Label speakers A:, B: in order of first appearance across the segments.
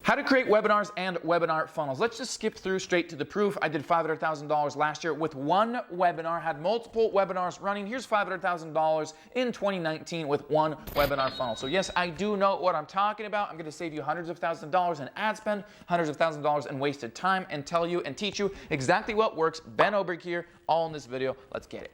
A: How to create webinars and webinar funnels. Let's just skip through straight to the proof. I did $500,000 last year with one webinar, had multiple webinars running. Here's $500,000 in 2019 with one webinar funnel. So yes, I do know what I'm talking about. I'm going to save you hundreds of thousands of dollars in ad spend, hundreds of thousands of dollars in wasted time, and tell you and teach you exactly what works. Ben Oberg here, all in this video. Let's get it.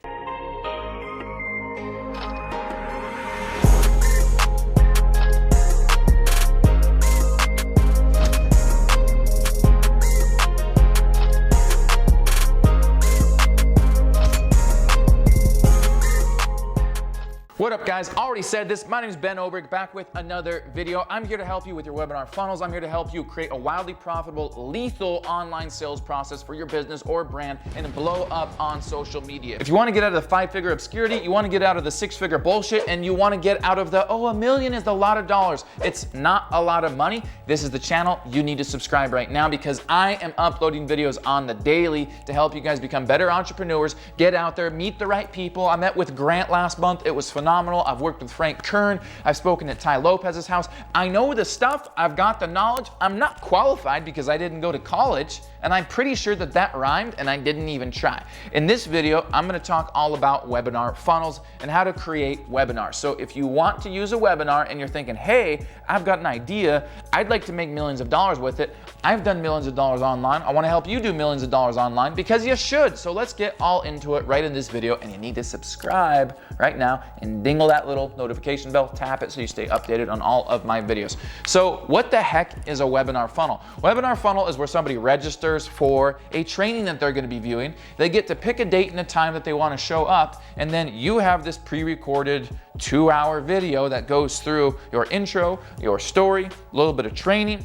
A: What up guys, already said this, my name is Ben Oberg, back with another video. I'm here to help you with your webinar funnels. I'm here to help you create a wildly profitable, lethal online sales process for your business or brand and blow up on social media. If you want to get out of the five-figure obscurity, you want to get out of the six-figure bullshit, and you want to get out of the, oh, $1 million is a lot of dollars. It's not a lot of money. This is the channel. You need to subscribe right now because I am uploading videos on the daily to help you guys become better entrepreneurs, get out there, meet the right people. I met with Grant last month. It was phenomenal. I've worked with Frank Kern. I've spoken at Ty Lopez's house. I know the stuff. I've got the knowledge. I'm not qualified because I didn't go to college, and I'm pretty sure that that rhymed and I didn't even try. In this video, I'm going to talk all about webinar funnels and how to create webinars. So if you want to use a webinar and you're thinking, hey, I've got an idea, I'd like to make millions of dollars with it. I've done millions of dollars online. I want to help you do millions of dollars online because you should. So let's get all into it right in this video, and you need to subscribe right now and dingle that little notification bell, tap it so you stay updated on all of my videos. So what the heck is a webinar funnel? Webinar funnel is where somebody registers for a training that they're going to be viewing. They get to pick a date and a time that they want to show up, and then you have this pre-recorded 2-hour video that goes through your intro, your story, a little bit of training,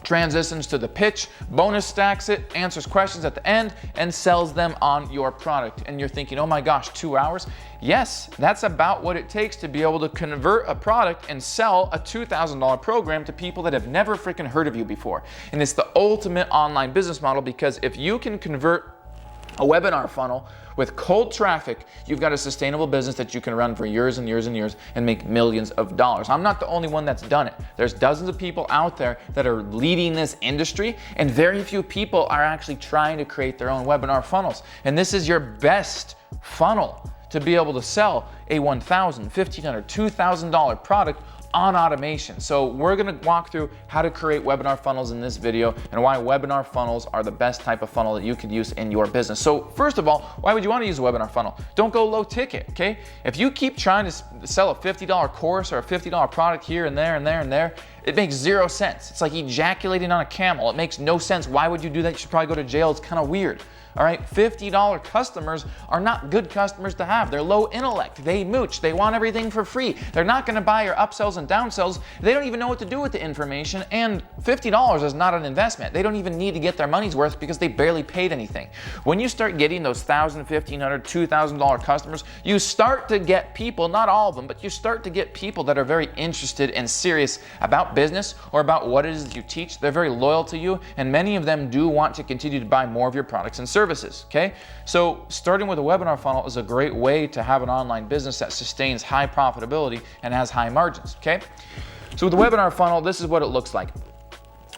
A: transitions to the pitch, bonus stacks it, answers questions at the end, and sells them on your product. And you're thinking, oh my gosh, 2 hours? Yes, that's about what it takes to be able to convert a product and sell a $2,000 program to people that have never freaking heard of you before. And it's the ultimate online business model, because if you can convert a webinar funnel with cold traffic, you've got a sustainable business that you can run for years and years and years and make millions of dollars. I'm not the only one that's done it. There's dozens of people out there that are leading this industry, and very few people are actually trying to create their own webinar funnels. And this is your best funnel to be able to sell a $1,000, $1,500, $2,000 product on automation. So we're going to walk through how to create webinar funnels in this video and why webinar funnels are the best type of funnel that you could use in your business. So first of all, why would you want to use a webinar funnel? Don't go low ticket, okay? If you keep trying to sell a $50 course or a $50 product here and there and there and there, it makes zero sense. It's like ejaculating on a camel. It makes no sense. Why would you do that? You should probably go to jail. It's kind of weird. All right, $50 customers are not good customers to have. They're low intellect. They mooch. They want everything for free. They're not going to buy your upsells and downsells. They don't even know what to do with the information. And $50 is not an investment. They don't even need to get their money's worth because they barely paid anything. When you start getting those $1,000, $1,500, $2,000 customers, you start to get people, not all of them, but you start to get people that are very interested and serious about business or about what it is that you teach. They're very loyal to you, and many of them do want to continue to buy more of your products and services. Okay, so starting with a webinar funnel is a great way to have an online business that sustains high profitability and has high margins. Okay, so with the webinar funnel, this is what it looks like.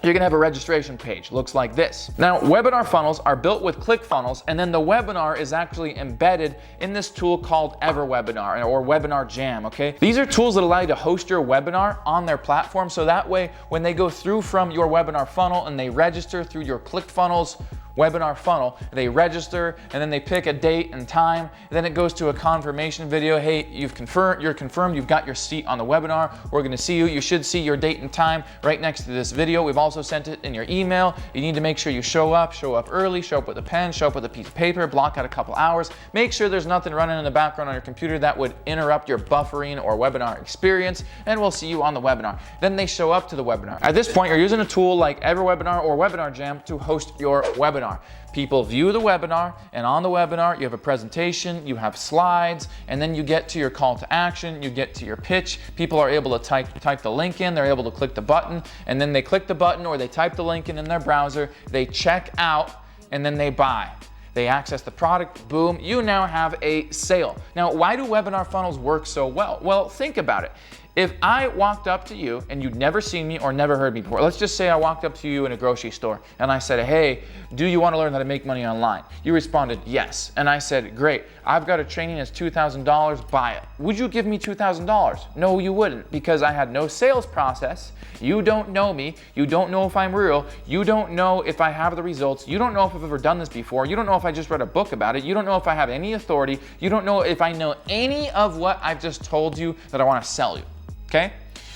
A: You're gonna have a registration page, looks like this. Now, webinar funnels are built with ClickFunnels, and then the webinar is actually embedded in this tool called Everwebinar or Webinar Jam, okay? These are tools that allow you to host your webinar on their platform, so that way, when they go through from your webinar funnel and they register through your ClickFunnels webinar funnel, they register and then they pick a date and time, and then it goes to a confirmation video. Hey, you're confirmed, you've got your seat on the webinar. We're gonna see you. You should see your date and time right next to this video. We've also sent it in your email. You need to make sure you show up early, show up with a pen, show up with a piece of paper, block out a couple hours. Make sure there's nothing running in the background on your computer that would interrupt your buffering or webinar experience, and we'll see you on the webinar. Then they show up to the webinar. At this point, you're using a tool like Everwebinar or Webinar Jam to host your webinar. People view the webinar, and on the webinar you have a presentation, you have slides, and then you get to your call to action, you get to your pitch. People are able to type the link in, they're able to click the button, and then they click the button or they type the link in their browser, they check out, and then they buy. They access the product, boom, you now have a sale. Now, why do webinar funnels work so well? Well, think about it. If I walked up to you and you'd never seen me or never heard me before, let's just say I walked up to you in a grocery store and I said, hey, do you want to learn how to make money online? You responded, yes. And I said, great, I've got a training that's $2,000, buy it. Would you give me $2,000? No, you wouldn't, because I had no sales process. You don't know me. You don't know if I'm real. You don't know if I have the results. You don't know if I've ever done this before. You don't know if I just read a book about it. You don't know if I have any authority. You don't know if I know any of what I've just told you that I want to sell you, okay?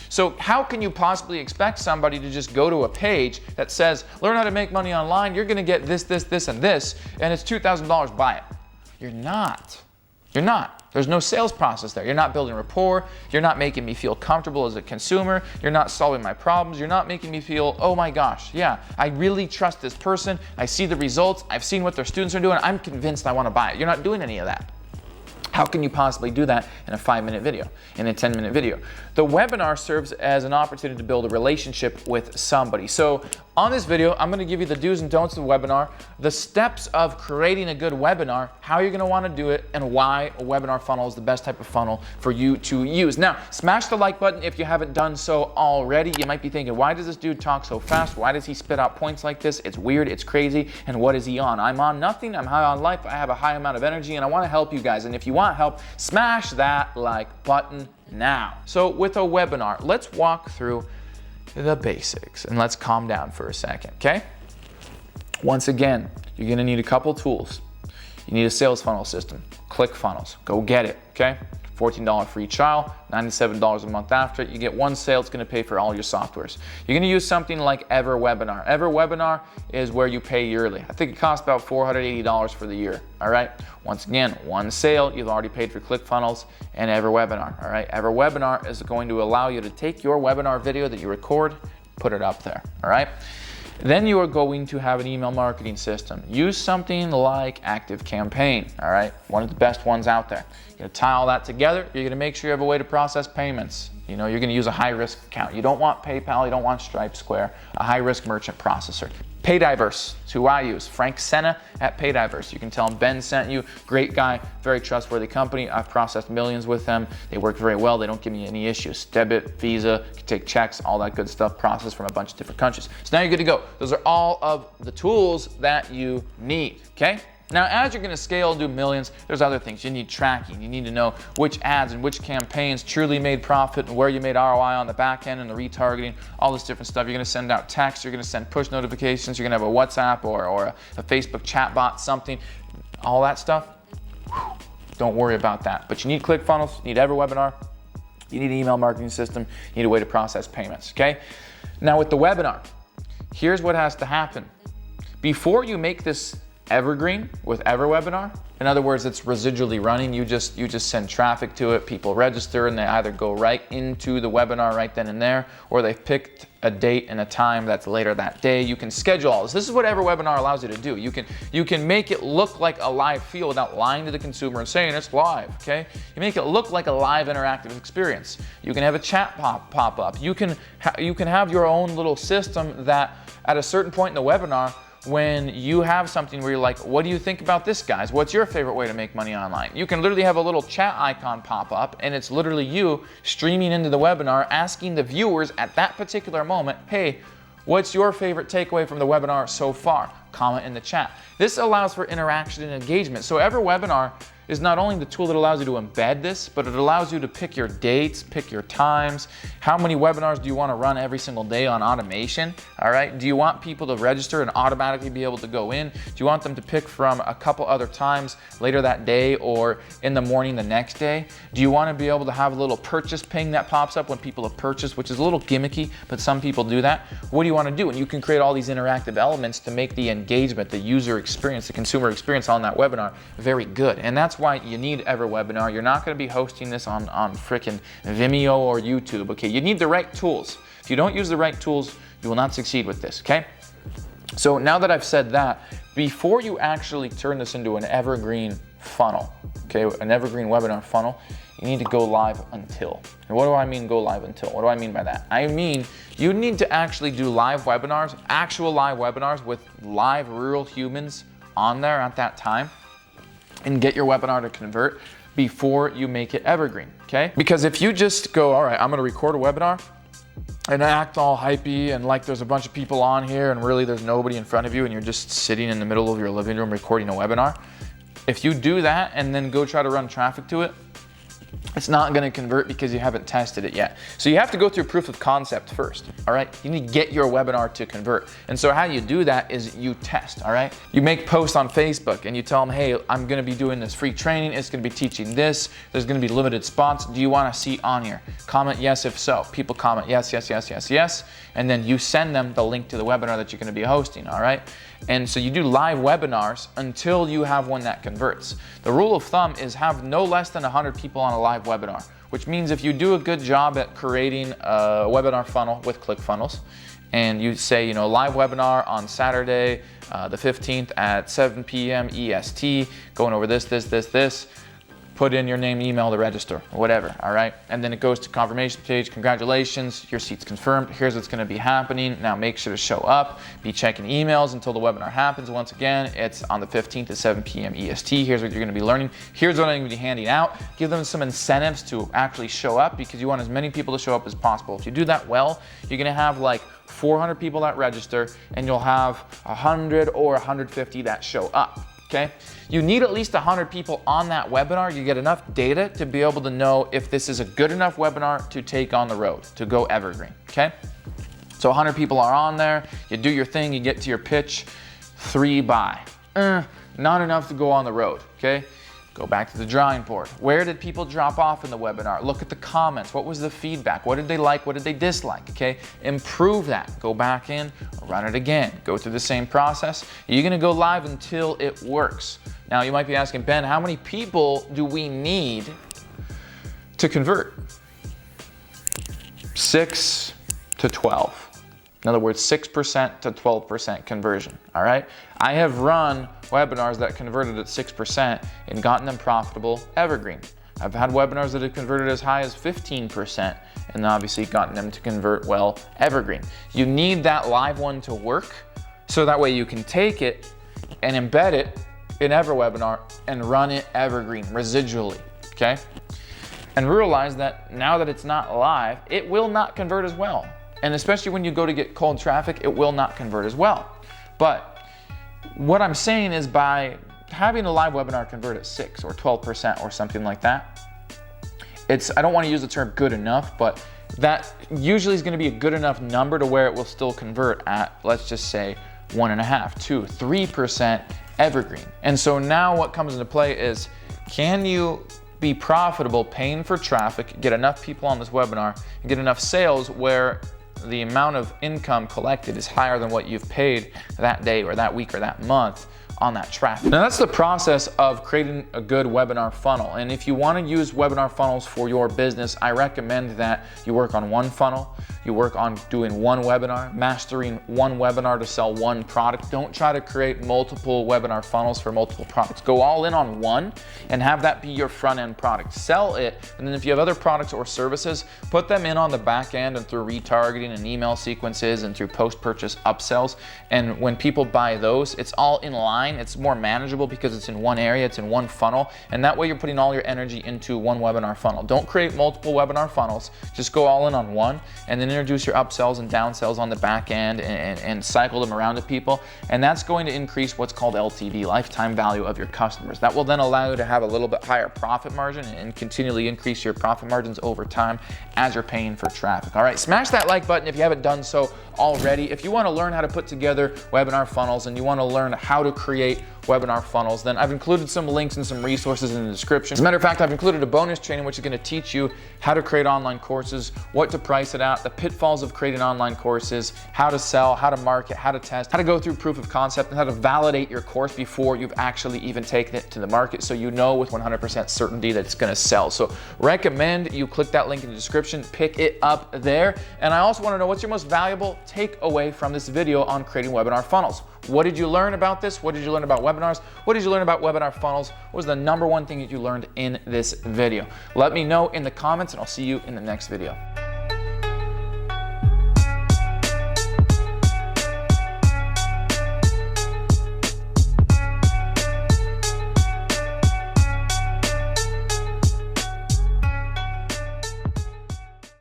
A: So how can you possibly expect somebody to just go to a page that says, learn how to make money online, you're gonna get this, this, this, and this, and it's $2,000, buy it? You're not. You're not. There's no sales process there. You're not building rapport. You're not making me feel comfortable as a consumer. You're not solving my problems. You're not making me feel, oh my gosh, yeah, I really trust this person. I see the results. I've seen what their students are doing. I'm convinced I want to buy it. You're not doing any of that. How can you possibly do that in a 5-minute video, in a 10-minute video? The webinar serves as an opportunity to build a relationship with somebody. So on this video, I'm gonna give you the do's and don'ts of the webinar, the steps of creating a good webinar, how you're gonna wanna do it, and why a webinar funnel is the best type of funnel for you to use. Now, smash the like button if you haven't done so already. You might be thinking, why does this dude talk so fast? Why does he spit out points like this? It's weird, it's crazy, and what is he on? I'm on nothing, I'm high on life, I have a high amount of energy, and I wanna help you guys. And if you want help, smash that like button now. So with a webinar, let's walk through the basics and let's calm down for a second, okay? Once again, you're gonna need a couple tools. You need a sales funnel system, ClickFunnels, go get it, okay? $14 free trial, $97 a month after. You get one sale, it's gonna pay for all your softwares. You're gonna use something like Everwebinar. Everwebinar is where you pay yearly. I think it costs about $480 for the year, all right? Once again, one sale, you've already paid for ClickFunnels and Everwebinar, all right? Everwebinar is going to allow you to take your webinar video that you record, put it up there, all right? Then you are going to have an email marketing system. Use something like ActiveCampaign, all right? One of the best ones out there. You're gonna tie all that together. You're gonna make sure you have a way to process payments. You know, you're gonna use a high-risk account. You don't want PayPal, you don't want Stripe, Square, a high-risk merchant processor. Paydiverse is who I use. Frank Senna at Paydiverse. You can tell him Ben sent you. Great guy, very trustworthy company. I've processed millions with them. They work very well. They don't give me any issues. Debit, Visa, you can take checks, all that good stuff, processed from a bunch of different countries. So now you're good to go. Those are all of the tools that you need, okay? Now, as you're gonna scale and do millions, there's other things. You need tracking. You need to know which ads and which campaigns truly made profit and where you made ROI on the back end and the retargeting, all this different stuff. You're gonna send out text, you're gonna send push notifications, you're gonna have a WhatsApp or a Facebook chat bot, something, all that stuff. Don't worry about that. But you need ClickFunnels, you need Everwebinar, you need an email marketing system, you need a way to process payments, okay? Now with the webinar, here's what has to happen. Before you make this Evergreen with Everwebinar, in other words, it's residually running. You just send traffic to it, people register, and they either go right into the webinar right then and there, or they've picked a date and a time that's later that day. You can schedule all this. This is what Everwebinar allows you to do. You can make it look like a live feel without lying to the consumer and saying it's live, okay? You make it look like a live interactive experience. You can have a chat pop up. You can have your own little system that at a certain point in the webinar, when you have something where you're like, what do you think about this, guys? What's your favorite way to make money online? You can literally have a little chat icon pop up, and it's literally you streaming into the webinar, asking the viewers at that particular moment, hey, what's your favorite takeaway from the webinar so far? Comment in the chat. This allows for interaction and engagement. So Everwebinar is not only the tool that allows you to embed this, but it allows you to pick your dates, pick your times. How many webinars do you want to run every single day on automation? All right. Do you want people to register and automatically be able to go in? Do you want them to pick from a couple other times later that day or in the morning the next day? Do you want to be able to have a little purchase ping that pops up when people have purchased, which is a little gimmicky, but some people do that? What do you want to do? And you can create all these interactive elements to make the engagement, the user experience, the consumer experience on that webinar very good. And that's why you need Everwebinar. You're not going to be hosting this on frickin' Vimeo or YouTube, okay? You need the right tools. If you don't use the right tools, you will not succeed with this, okay? So now that I've said that, before you actually turn this into an evergreen funnel, okay, an evergreen webinar funnel, you need to go live until. And what do I mean go live until? What do I mean by that? I mean, you need to actually do live webinars, actual live webinars with live real humans on there at that time, and get your webinar to convert before you make it evergreen, okay? Because if you just go, all right, I'm gonna record a webinar and act all hypey and like there's a bunch of people on here and really there's nobody in front of you and you're just sitting in the middle of your living room recording a webinar, if you do that and then go try to run traffic to it, it's not going to convert because you haven't tested it yet. So you have to go through proof of concept first, all right? You need to get your webinar to convert. And so how you do that is you test, all right? You make posts on Facebook and you tell them, hey, I'm going to be doing this free training. It's going to be teaching this. There's going to be limited spots. Do you want a seat on here? Comment yes if so. People comment yes, yes, yes, yes, yes. And then you send them the link to the webinar that you're going to be hosting, all right? And so you do live webinars until you have one that converts. The rule of thumb is have no less than 100 people on a live webinar, which means if you do a good job at creating a webinar funnel with ClickFunnels, and you say, you know, live webinar on Saturday, the 15th at 7 p.m. EST, going over this, put in your name, email to register, or whatever, all right? And then it goes to confirmation page. Congratulations, your seat's confirmed. Here's what's gonna be happening. Now make sure to show up, be checking emails until the webinar happens. Once again, it's on the 15th at 7 p.m. EST. Here's what you're gonna be learning. Here's what I'm gonna be handing out. Give them some incentives to actually show up because you want as many people to show up as possible. If you do that well, you're gonna have like 400 people that register and you'll have 100 or 150 that show up. Okay? You need at least 100 people on that webinar. You get enough data to be able to know if this is a good enough webinar to take on the road, to go evergreen, okay? So 100 people are on there, you do your thing, you get to your pitch, 3 buy. Not enough to go on the road, okay? Go back to the drawing board. Where did people drop off in the webinar? Look at the comments. What was the feedback? What did they like? What did they dislike? Okay, improve that. Go back in, run it again. Go through the same process. You're gonna go live until it works. Now you might be asking, Ben, how many people do we need to convert? 6 to 12. In other words, 6% to 12% conversion, all right? I have run webinars that converted at 6% and gotten them profitable evergreen. I've had webinars that have converted as high as 15% and obviously gotten them to convert well evergreen. You need that live one to work so that way you can take it and embed it in EverWebinar and run it evergreen residually, okay? And realize that now that it's not live, it will not convert as well. And especially when you go to get cold traffic, it will not convert as well. But what I'm saying is by having a live webinar convert at 6 or 12% or something like that, I don't want to use the term good enough, but that usually is going to be a good enough number to where it will still convert at, let's just say 1.5%, 2%, 3% evergreen. And so now what comes into play is, can you be profitable paying for traffic, get enough people on this webinar, and get enough sales where the amount of income collected is higher than what you've paid that day or that week or that month on that traffic. Now that's the process of creating a good webinar funnel. And if you want to use webinar funnels for your business, I recommend that you work on one funnel, you work on doing one webinar, mastering one webinar to sell one product. Don't try to create multiple webinar funnels for multiple products. Go all in on one and have that be your front end product. Sell it, and then if you have other products or services, put them in on the back end and through retargeting and email sequences and through post-purchase upsells. And when people buy those, it's all in line. It's more manageable because it's in one area, it's in one funnel, and that way you're putting all your energy into one webinar funnel. Don't create multiple webinar funnels, just go all in on one, and then introduce your upsells and downsells on the back end and cycle them around to people, and that's going to increase what's called LTV, lifetime value of your customers. That will then allow you to have a little bit higher profit margin and continually increase your profit margins over time as you're paying for traffic. All right, smash that like button if you haven't done so already. If you want to learn how to put together webinar funnels and you want to learn how to create webinar funnels, then I've included some links and some resources in the description. As a matter of fact, I've included a bonus training which is going to teach you how to create online courses, what to price it at, the pitfalls of creating online courses, how to sell, how to market, how to test, how to go through proof of concept, and how to validate your course before you've actually even taken it to the market so you know with 100% certainty that it's going to sell. So recommend you click that link in the description, pick it up there. And I also want to know, what's your most valuable takeaway from this video on creating webinar funnels? What did you learn about this? What did you learn about webinars? What did you learn about webinar funnels? What was the number one thing that you learned in this video? Let me know in the comments, and I'll see you in the next video.